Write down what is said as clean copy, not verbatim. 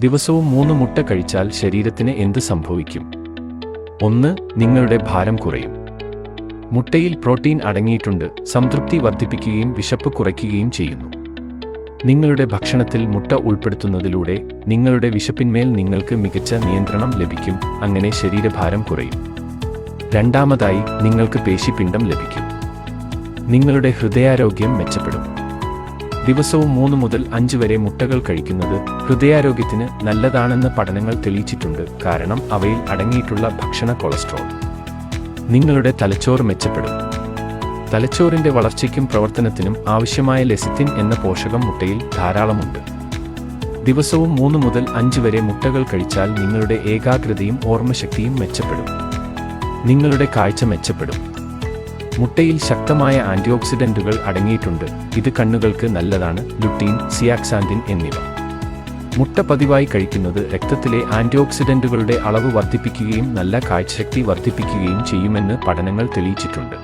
ദിവസവും 3 മുട്ട കഴിച്ചാൽ ശരീരത്തിന് എന്ത് സംഭവിക്കും? 1. നിങ്ങളുടെ ഭാരം കുറയും. മുട്ടയിൽ പ്രോട്ടീൻ അടങ്ങിയിട്ടുണ്ട്, സംതൃപ്തി വർദ്ധിപ്പിക്കുകയും വിശപ്പ് കുറയ്ക്കുകയും ചെയ്യുന്നു. നിങ്ങളുടെ ഭക്ഷണത്തിൽ മുട്ട ഉൾപ്പെടുത്തുന്നതിലൂടെ നിങ്ങളുടെ വിശപ്പിന്മേൽ നിങ്ങൾക്ക് മികച്ച നിയന്ത്രണം ലഭിക്കും, അങ്ങനെ ശരീരഭാരം കുറയും. രണ്ടാമതായി, നിങ്ങൾക്ക് പേശിപിണ്ഡം ലഭിക്കും. നിങ്ങളുടെ ഹൃദയാരോഗ്യം മെച്ചപ്പെടും. ദിവസവും 3 മുതൽ 5 വരെ മുട്ടകൾ കഴിക്കുന്നത് ഹൃദയാരോഗ്യത്തിന് നല്ലതാണെന്ന് പഠനങ്ങൾ തെളിയിച്ചിട്ടുണ്ട്, കാരണം അവയിൽ അടങ്ങിയിട്ടുള്ള ഭക്ഷണ കൊളസ്ട്രോൾ. നിങ്ങളുടെ തലച്ചോറ് മെച്ചപ്പെടും. തലച്ചോറിന്റെ വളർച്ചയ്ക്കും പ്രവർത്തനത്തിനും ആവശ്യമായ ലെസിത്തിൻ എന്ന പോഷകം മുട്ടയിൽ ധാരാളമുണ്ട്. ദിവസവും 3 മുതൽ 5 വരെ മുട്ടകൾ കഴിച്ചാൽ നിങ്ങളുടെ ഏകാഗ്രതയും ഓർമ്മശക്തിയും മെച്ചപ്പെടും. നിങ്ങളുടെ കാഴ്ച മെച്ചപ്പെടും. മുട്ടയിൽ ശക്തമായ ആന്റിഓക്സിഡന്റുകൾ അടങ്ങിയിട്ടുണ്ട്, ഇത് കണ്ണുകൾക്ക് നല്ലതാണ്. ലുട്ടീൻ, സിയാക്സാന്തിൻ എന്നിവ. മുട്ട പതിവായി കഴിക്കുന്നത് രക്തത്തിലെ ആന്റിഓക്സിഡന്റുകളുടെ അളവ് വർദ്ധിപ്പിക്കുകയും നല്ല കാഴ്ചശക്തി വർദ്ധിപ്പിക്കുകയും ചെയ്യുമെന്ന് പഠനങ്ങൾ തെളിയിച്ചിട്ടുണ്ട്.